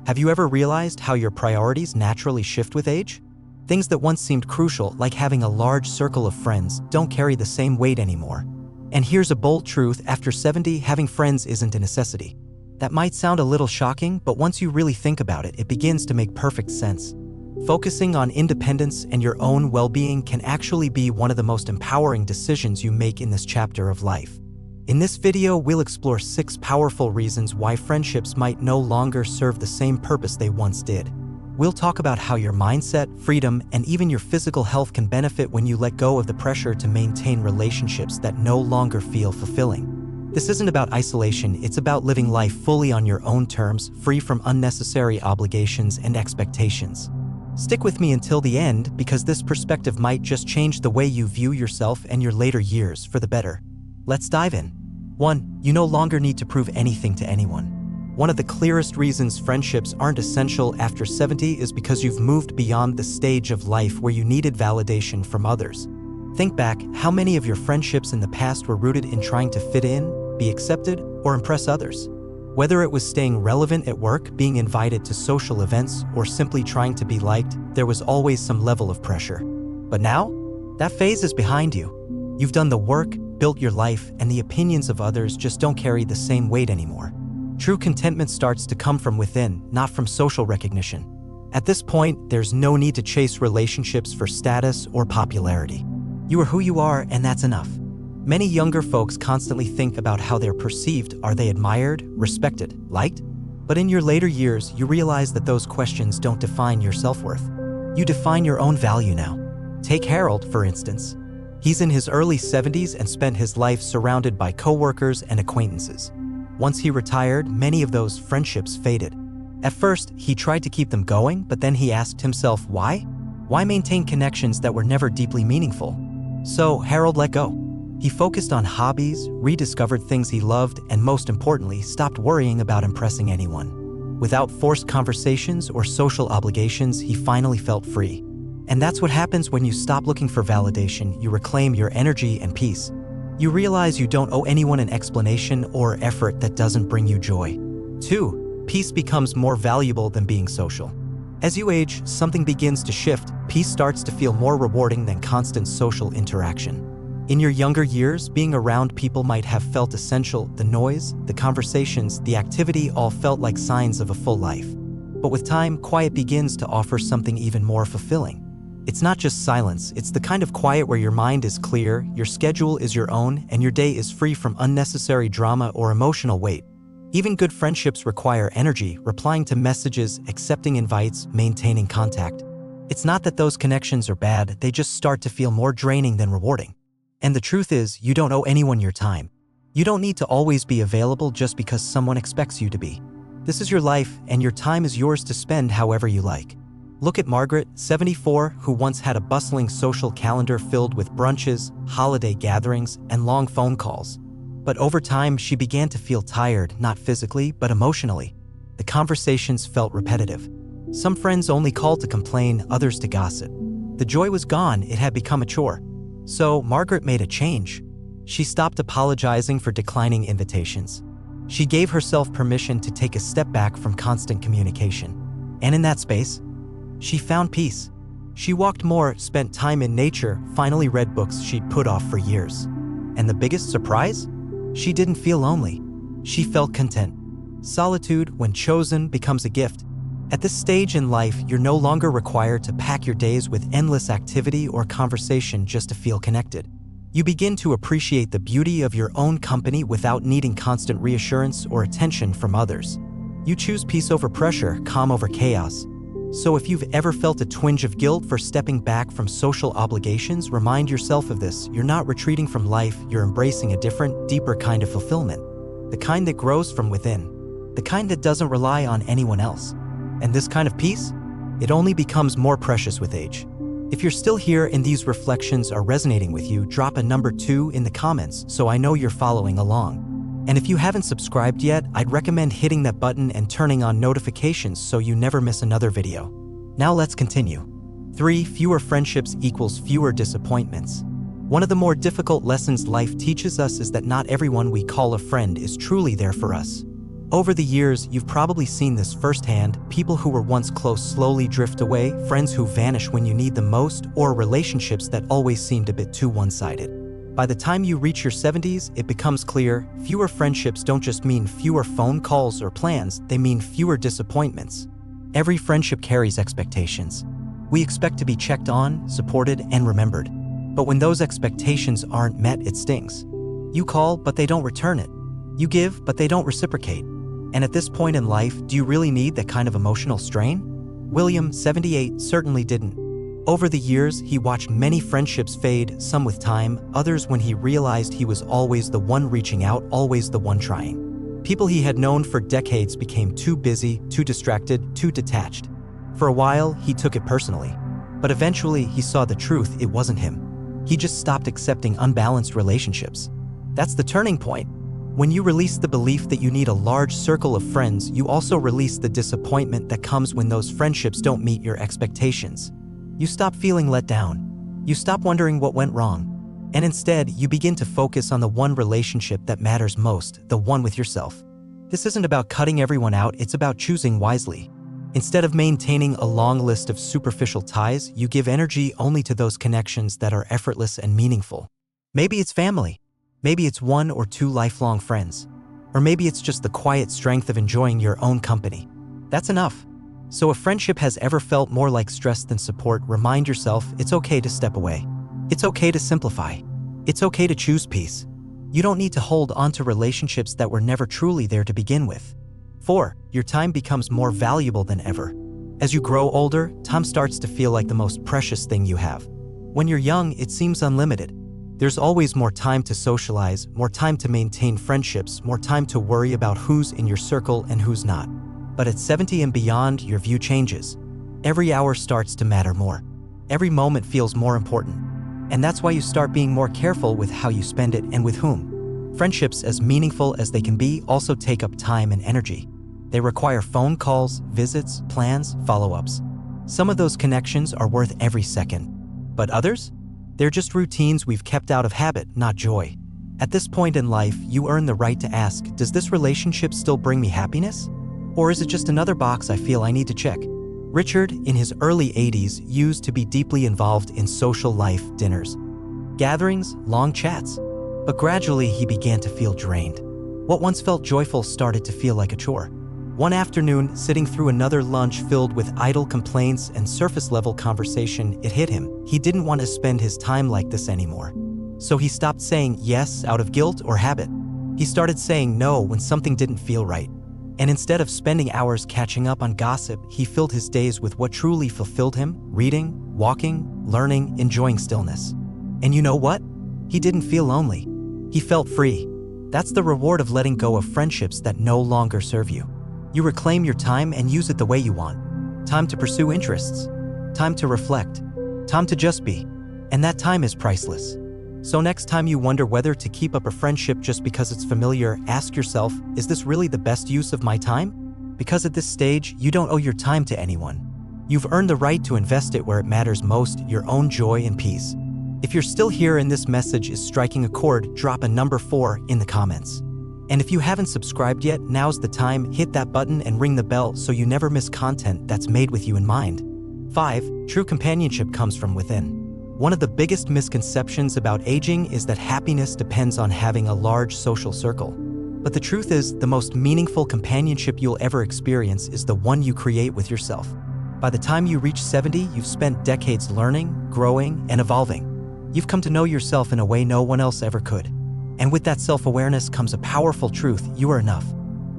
Have you ever realized how your priorities naturally shift with age? Things that once seemed crucial, like having a large circle of friends, don't carry the same weight anymore. And here's a bold truth: after 70, having friends isn't a necessity. That might sound a little shocking, but once you really think about it, it begins to make perfect sense. Focusing on independence and your own well-being can actually be one of the most empowering decisions you make in this chapter of life. In this video, we'll explore 6 powerful reasons why friendships might no longer serve the same purpose they once did. We'll talk about how your mindset, freedom, and even your physical health can benefit when you let go of the pressure to maintain relationships that no longer feel fulfilling. This isn't about isolation, it's about living life fully on your own terms, free from unnecessary obligations and expectations. Stick with me until the end, because this perspective might just change the way you view yourself and your later years for the better. Let's dive in. 1. You no longer need to prove anything to anyone. One of the clearest reasons friendships aren't essential after 70 is because you've moved beyond the stage of life where you needed validation from others. Think back, how many of your friendships in the past were rooted in trying to fit in, be accepted, or impress others? Whether it was staying relevant at work, being invited to social events, or simply trying to be liked, there was always some level of pressure. But now, that phase is behind you. You've done the work, built your life, and the opinions of others just don't carry the same weight anymore. True contentment starts to come from within, not from social recognition. At this point, there's no need to chase relationships for status or popularity. You are who you are, and that's enough. Many younger folks constantly think about how they're perceived. Are they admired, respected, liked? But in your later years, you realize that those questions don't define your self-worth. You define your own value now. Take Harold, for instance. He's in his early 70s and spent his life surrounded by coworkers and acquaintances. Once he retired, many of those friendships faded. At first, he tried to keep them going, but then he asked himself why? Why maintain connections that were never deeply meaningful? So Harold let go. He focused on hobbies, rediscovered things he loved, and most importantly, stopped worrying about impressing anyone. Without forced conversations or social obligations, he finally felt free. And that's what happens when you stop looking for validation. You reclaim your energy and peace. You realize you don't owe anyone an explanation or effort that doesn't bring you joy. 2. Peace becomes more valuable than being social. As you age, something begins to shift. Peace starts to feel more rewarding than constant social interaction. In your younger years, being around people might have felt essential. The noise, the conversations, the activity all felt like signs of a full life. But with time, quiet begins to offer something even more fulfilling. It's not just silence, it's the kind of quiet where your mind is clear, your schedule is your own, and your day is free from unnecessary drama or emotional weight. Even good friendships require energy, replying to messages, accepting invites, maintaining contact. It's not that those connections are bad, they just start to feel more draining than rewarding. And the truth is, you don't owe anyone your time. You don't need to always be available just because someone expects you to be. This is your life, and your time is yours to spend however you like. Look at Margaret, 74, who once had a bustling social calendar filled with brunches, holiday gatherings, and long phone calls. But over time, she began to feel tired, not physically, but emotionally. The conversations felt repetitive. Some friends only called to complain, others to gossip. The joy was gone, it had become a chore. So Margaret made a change. She stopped apologizing for declining invitations. She gave herself permission to take a step back from constant communication. And in that space, she found peace. She walked more, spent time in nature, finally read books she'd put off for years. And the biggest surprise? She didn't feel lonely. She felt content. Solitude, when chosen, becomes a gift. At this stage in life, you're no longer required to pack your days with endless activity or conversation just to feel connected. You begin to appreciate the beauty of your own company without needing constant reassurance or attention from others. You choose peace over pressure, calm over chaos. So if you've ever felt a twinge of guilt for stepping back from social obligations, remind yourself of this. You're not retreating from life, you're embracing a different, deeper kind of fulfillment. The kind that grows from within. The kind that doesn't rely on anyone else. And this kind of peace? It only becomes more precious with age. If you're still here and these reflections are resonating with you, drop a number 2 in the comments so I know you're following along. And if you haven't subscribed yet, I'd recommend hitting that button and turning on notifications so you never miss another video. Now let's continue. 3. Fewer friendships equals fewer disappointments. One of the more difficult lessons life teaches us is that not everyone we call a friend is truly there for us. Over the years, you've probably seen this firsthand: people who were once close slowly drift away, friends who vanish when you need them most, or relationships that always seemed a bit too one-sided. By the time you reach your 70s, it becomes clear: fewer friendships don't just mean fewer phone calls or plans, they mean fewer disappointments. Every friendship carries expectations. We expect to be checked on, supported, and remembered. But when those expectations aren't met, it stings. You call, but they don't return it. You give, but they don't reciprocate. And at this point in life, do you really need that kind of emotional strain? William, 78, certainly didn't. Over the years, he watched many friendships fade, some with time, others when he realized he was always the one reaching out, always the one trying. People he had known for decades became too busy, too distracted, too detached. For a while, he took it personally. But eventually, he saw the truth: it wasn't him. He just stopped accepting unbalanced relationships. That's the turning point. When you release the belief that you need a large circle of friends, you also release the disappointment that comes when those friendships don't meet your expectations. You stop feeling let down. You stop wondering what went wrong. And instead, you begin to focus on the one relationship that matters most, the one with yourself. This isn't about cutting everyone out, it's about choosing wisely. Instead of maintaining a long list of superficial ties, you give energy only to those connections that are effortless and meaningful. Maybe it's family. Maybe it's one or two lifelong friends. Or maybe it's just the quiet strength of enjoying your own company. That's enough. So if friendship has ever felt more like stress than support, remind yourself it's okay to step away. It's okay to simplify. It's okay to choose peace. You don't need to hold on to relationships that were never truly there to begin with. 4. Your time becomes more valuable than ever. As you grow older, time starts to feel like the most precious thing you have. When you're young, it seems unlimited. There's always more time to socialize, more time to maintain friendships, more time to worry about who's in your circle and who's not. But at 70 and beyond, your view changes. Every hour starts to matter more. Every moment feels more important. And that's why you start being more careful with how you spend it and with whom. Friendships, as meaningful as they can be, also take up time and energy. They require phone calls, visits, plans, follow-ups. Some of those connections are worth every second. But others? They're just routines we've kept out of habit, not joy. At this point in life, you earn the right to ask, does this relationship still bring me happiness? Or is it just another box I feel I need to check? Richard, in his early 80s, used to be deeply involved in social life, dinners, gatherings, long chats. But gradually, he began to feel drained. What once felt joyful started to feel like a chore. One afternoon, sitting through another lunch filled with idle complaints and surface-level conversation, it hit him. He didn't want to spend his time like this anymore. So he stopped saying yes out of guilt or habit. He started saying no when something didn't feel right. And instead of spending hours catching up on gossip, he filled his days with what truly fulfilled him: reading, walking, learning, enjoying stillness. And you know what? He didn't feel lonely. He felt free. That's the reward of letting go of friendships that no longer serve you. You reclaim your time and use it the way you want. Time to pursue interests. Time to reflect. Time to just be. And that time is priceless. So next time you wonder whether to keep up a friendship just because it's familiar, ask yourself, is this really the best use of my time? Because at this stage, you don't owe your time to anyone. You've earned the right to invest it where it matters most, your own joy and peace. If you're still here and this message is striking a chord, drop a number 4 in the comments. And if you haven't subscribed yet, now's the time. Hit that button and ring the bell so you never miss content that's made with you in mind. 5. True companionship comes from within. One of the biggest misconceptions about aging is that happiness depends on having a large social circle. But the truth is, the most meaningful companionship you'll ever experience is the one you create with yourself. By the time you reach 70, you've spent decades learning, growing, and evolving. You've come to know yourself in a way no one else ever could. And with that self-awareness comes a powerful truth: you are enough.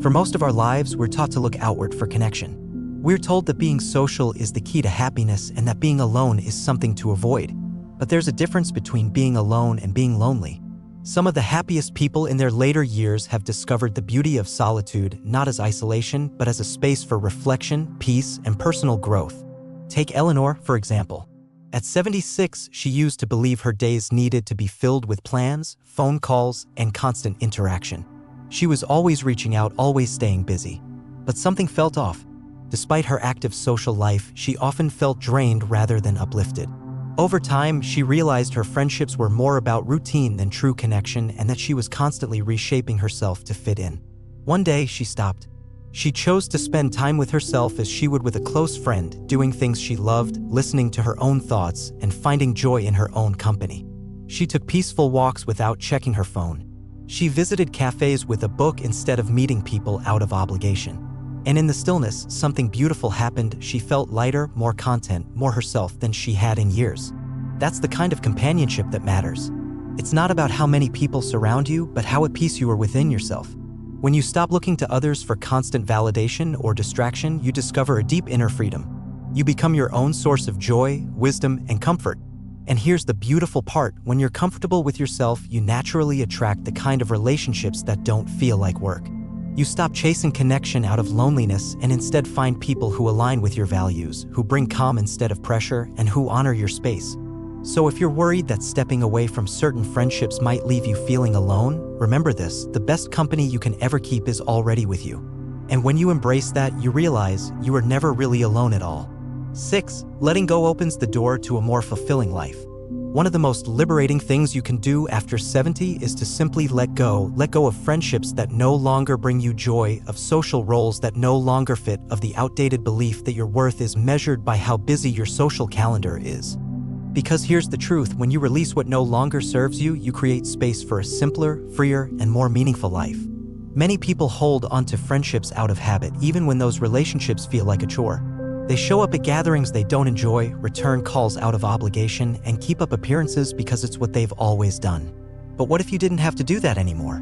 For most of our lives, we're taught to look outward for connection. We're told that being social is the key to happiness and that being alone is something to avoid. But there's a difference between being alone and being lonely. Some of the happiest people in their later years have discovered the beauty of solitude, not as isolation, but as a space for reflection, peace, and personal growth. Take Eleanor, for example. At 76, she used to believe her days needed to be filled with plans, phone calls, and constant interaction. She was always reaching out, always staying busy. But something felt off. Despite her active social life, she often felt drained rather than uplifted. Over time, she realized her friendships were more about routine than true connection and that she was constantly reshaping herself to fit in. One day, she stopped. She chose to spend time with herself as she would with a close friend, doing things she loved, listening to her own thoughts, and finding joy in her own company. She took peaceful walks without checking her phone. She visited cafes with a book instead of meeting people out of obligation. And in the stillness, something beautiful happened. She felt lighter, more content, more herself than she had in years. That's the kind of companionship that matters. It's not about how many people surround you, but how at peace you are within yourself. When you stop looking to others for constant validation or distraction, you discover a deep inner freedom. You become your own source of joy, wisdom, and comfort. And here's the beautiful part: when you're comfortable with yourself, you naturally attract the kind of relationships that don't feel like work. You stop chasing connection out of loneliness and instead find people who align with your values, who bring calm instead of pressure, and who honor your space. So if you're worried that stepping away from certain friendships might leave you feeling alone, remember this: the best company you can ever keep is already with you. And when you embrace that, you realize you are never really alone at all. 6. Letting go opens the door to a more fulfilling life. One of the most liberating things you can do after 70 is to simply let go of friendships that no longer bring you joy, of social roles that no longer fit, of the outdated belief that your worth is measured by how busy your social calendar is. Because here's the truth: when you release what no longer serves you, you create space for a simpler, freer, and more meaningful life. Many people hold onto friendships out of habit, even when those relationships feel like a chore. They show up at gatherings they don't enjoy, return calls out of obligation, and keep up appearances because it's what they've always done. But what if you didn't have to do that anymore?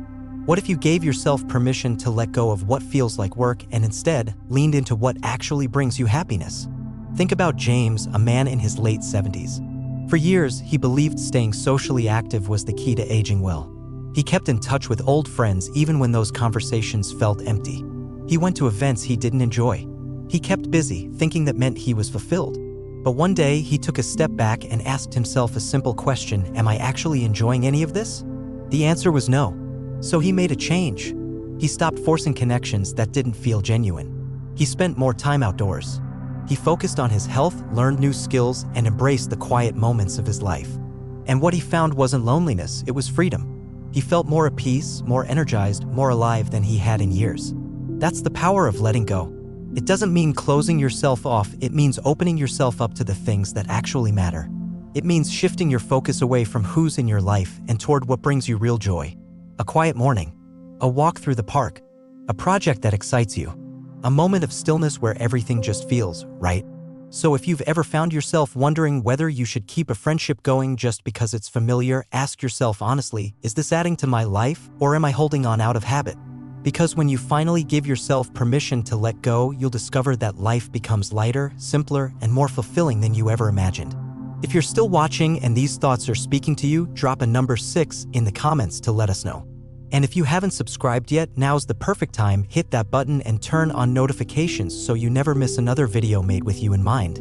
What if you gave yourself permission to let go of what feels like work and instead leaned into what actually brings you happiness? Think about James, a man in his late 70s. For years, he believed staying socially active was the key to aging well. He kept in touch with old friends even when those conversations felt empty. He went to events he didn't enjoy. He kept busy, thinking that meant he was fulfilled. But one day, he took a step back and asked himself a simple question: am I actually enjoying any of this? The answer was no. So he made a change. He stopped forcing connections that didn't feel genuine. He spent more time outdoors. He focused on his health, learned new skills, and embraced the quiet moments of his life. And what he found wasn't loneliness, it was freedom. He felt more at peace, more energized, more alive than he had in years. That's the power of letting go. It doesn't mean closing yourself off, it means opening yourself up to the things that actually matter. It means shifting your focus away from who's in your life and toward what brings you real joy. A quiet morning, a walk through the park, a project that excites you, a moment of stillness where everything just feels right. So if you've ever found yourself wondering whether you should keep a friendship going just because it's familiar, ask yourself honestly: is this adding to my life, or am I holding on out of habit? Because when you finally give yourself permission to let go, you'll discover that life becomes lighter, simpler, and more fulfilling than you ever imagined. If you're still watching and these thoughts are speaking to you, drop a number 6 in the comments to let us know. And if you haven't subscribed yet, now's the perfect time. Hit that button and turn on notifications so you never miss another video made with you in mind.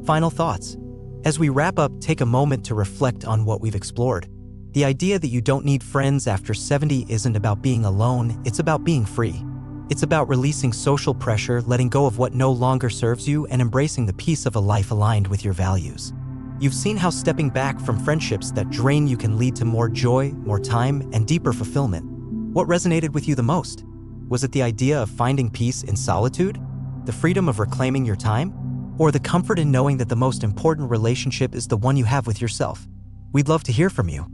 Final thoughts. As we wrap up, take a moment to reflect on what we've explored. The idea that you don't need friends after 70 isn't about being alone, it's about being free. It's about releasing social pressure, letting go of what no longer serves you, and embracing the peace of a life aligned with your values. You've seen how stepping back from friendships that drain you can lead to more joy, more time, and deeper fulfillment. What resonated with you the most? Was it the idea of finding peace in solitude? The freedom of reclaiming your time? Or the comfort in knowing that the most important relationship is the one you have with yourself? We'd love to hear from you.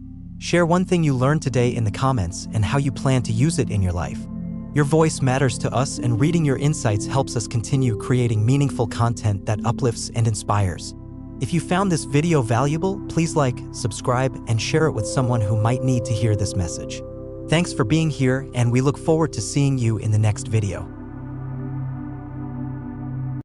Share one thing you learned today in the comments and how you plan to use it in your life. Your voice matters to us, and reading your insights helps us continue creating meaningful content that uplifts and inspires. If you found this video valuable, please like, subscribe, and share it with someone who might need to hear this message. Thanks for being here, and we look forward to seeing you in the next video.